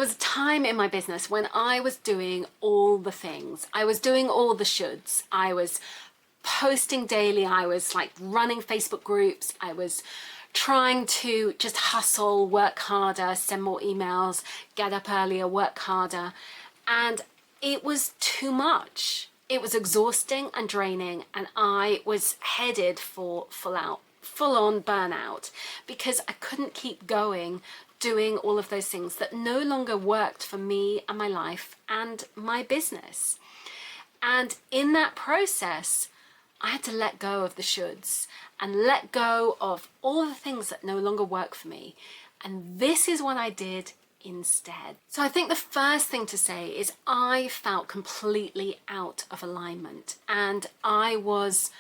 was a time in my business when I was doing all the things. I was doing all the shoulds. I was posting daily. I was like running Facebook groups. I was trying to just hustle, work harder, send more emails, get up earlier, work harder. And it was too much. It was exhausting and draining, and I was headed for full-on burnout because I couldn't keep going doing all of those things that no longer worked for me and my life and my business. And in that process, I had to let go of the shoulds and let go of all the things that no longer work for me. And this is what I did instead. So I think the first thing to say is I felt completely out of alignment, and I was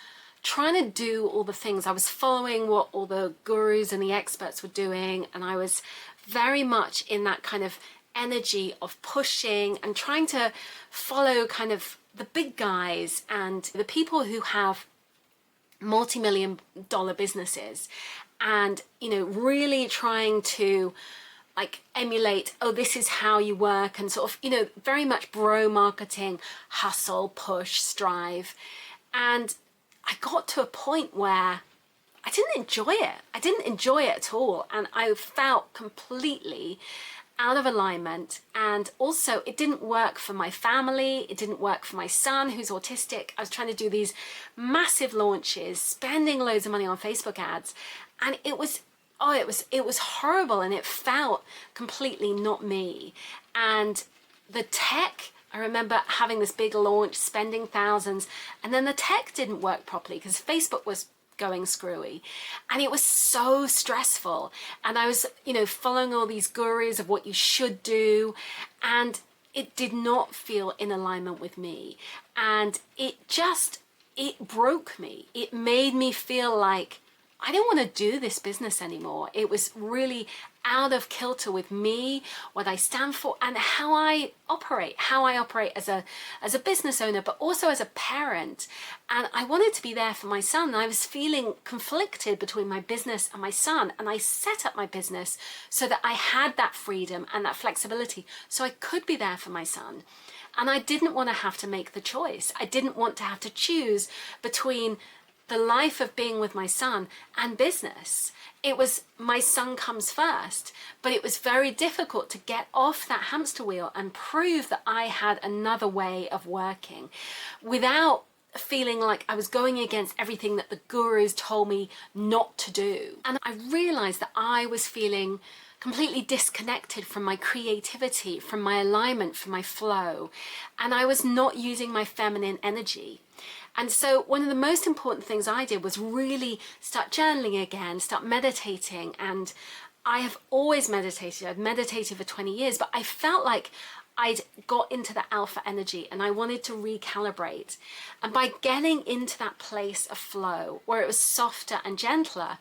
trying to do all the things. I was following what all the gurus and the experts were doing, and I was very much in that kind of energy of pushing and trying to follow kind of the big guys and the people who have multi-million dollar businesses, and really trying to like emulate, oh, this is how you work, and sort of very much bro marketing, hustle, push, strive. And I got to a point where I didn't enjoy it. I didn't enjoy it at all, and I felt completely out of alignment. And also it didn't work for my family, it didn't work for my son who's autistic. I was trying to do these massive launches, spending loads of money on Facebook ads, and it was horrible, and it felt completely not me. And the tech, I remember having this big launch, spending thousands, and then the tech didn't work properly because Facebook was going screwy, and it was so stressful. And I was following all these gurus of what you should do, and it did not feel in alignment with me, and it broke me. It made me feel like I didn't want to do this business anymore. It was really out of kilter with me, what I stand for, and how I operate as a business owner, but also as a parent. And I wanted to be there for my son. I was feeling conflicted between my business and my son, and I set up my business so that I had that freedom and that flexibility so I could be there for my son. And I didn't want to have to make the choice. I didn't want to have to choose between the life of being with my son and business. It was my son comes first, but it was very difficult to get off that hamster wheel and prove that I had another way of working without feeling like I was going against everything that the gurus told me not to do. And I realized that I was feeling completely disconnected from my creativity, from my alignment, from my flow, and I was not using my feminine energy. And so one of the most important things I did was really start journaling again, start meditating. And I have always meditated. I've meditated for 20 years, but I felt like I'd got into the alpha energy and I wanted to recalibrate. And by getting into that place of flow where it was softer and gentler,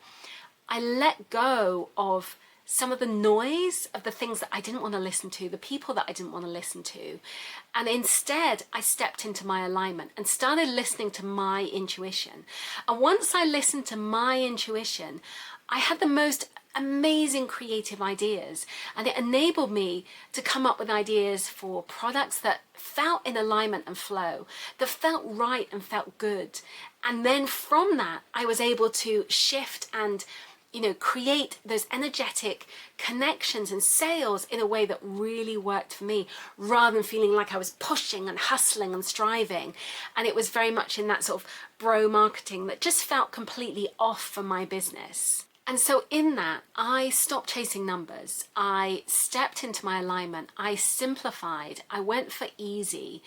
I let go of some of the noise of the things that I didn't want to listen to, the people that I didn't want to listen to. And instead, I stepped into my alignment and started listening to my intuition. And once I listened to my intuition, I had the most amazing creative ideas, and it enabled me to come up with ideas for products that felt in alignment and flow, that felt right and felt good. And then from that, I was able to shift and create those energetic connections and sales in a way that really worked for me, rather than feeling like I was pushing and hustling and striving. And it was very much in that sort of bro marketing that just felt completely off for my business. And so in that, I stopped chasing numbers. I stepped into my alignment. I simplified. I went for easy.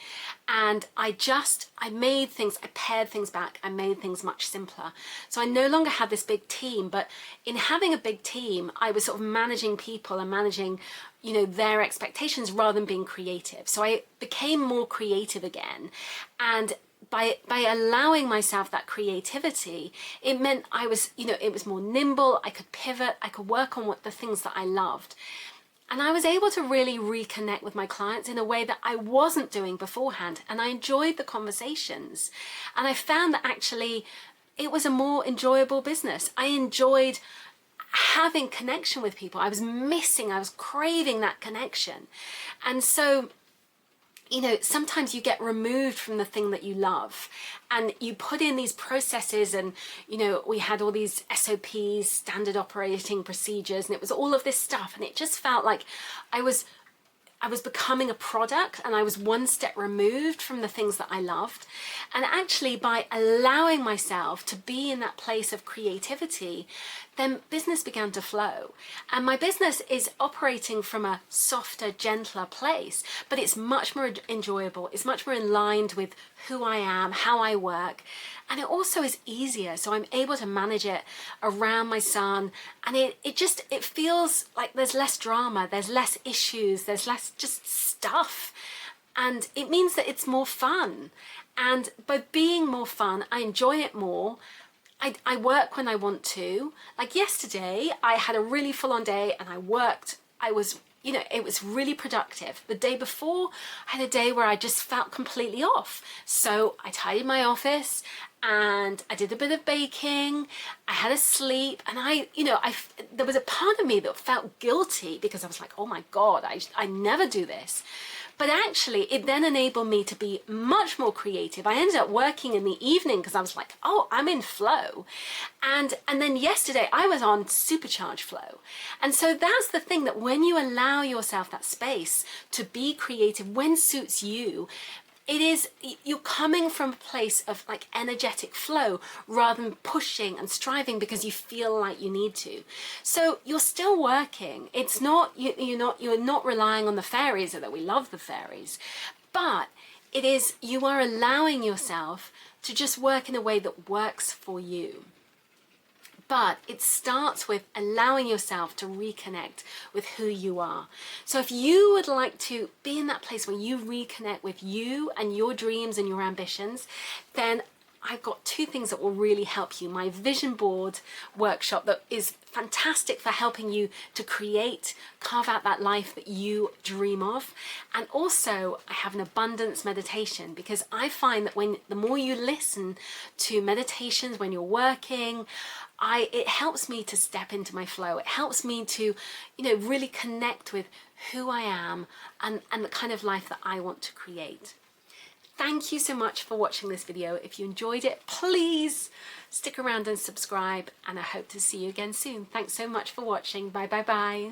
And I made things, I pared things back. I made things much simpler. So I no longer had this big team, but in having a big team, I was sort of managing people and managing, their expectations rather than being creative. So I became more creative again. And by allowing myself that creativity, it meant I was, it was more nimble. I could pivot, I could work on the things that I loved. And I was able to really reconnect with my clients in a way that I wasn't doing beforehand. And I enjoyed the conversations. And I found that actually it was a more enjoyable business. I enjoyed having connection with people. I was missing, I was craving that connection. And so, you know, sometimes you get removed from the thing that you love and you put in these processes, and, you know, we had all these SOPs, standard operating procedures, and it was all of this stuff. And it just felt like I was becoming a product, and I was one step removed from the things that I loved. And actually, by allowing myself to be in that place of creativity, then business began to flow. And my business is operating from a softer, gentler place, but it's much more enjoyable. It's much more in line with who I am, how I work. And it also is easier. So I'm able to manage it around my son. And it feels like there's less drama, there's less issues, there's less just stuff. And it means that it's more fun. And by being more fun, I enjoy it more. I work when I want to. Like yesterday, I had a really full-on day and I worked. I was, you know, it was really productive. The day before, I had a day where I just felt completely off. So I tidied my office and I did a bit of baking. I had a sleep, and there was a part of me that felt guilty because I was like, oh my God, I never do this. But actually, it then enabled me to be much more creative. I ended up working in the evening because I was like, oh, I'm in flow. And then yesterday, I was on supercharged flow. And so that's the thing, that when you allow yourself that space to be creative when suits you, you're coming from a place of like energetic flow rather than pushing and striving because you feel like you need to. So you're still working. It's not, you're not relying on the fairies, that we love the fairies, but you are allowing yourself to just work in a way that works for you. But it starts with allowing yourself to reconnect with who you are. So if you would like to be in that place where you reconnect with you and your dreams and your ambitions, then I've got two things that will really help you. My vision board workshop that is fantastic for helping you to carve out that life that you dream of. And also I have an abundance meditation, because I find that the more you listen to meditations when you're working, it helps me to step into my flow. It helps me to, really connect with who I am and the kind of life that I want to create. Thank you so much for watching this video. If you enjoyed it, please stick around and subscribe, and I hope to see you again soon. Thanks so much for watching. Bye bye bye.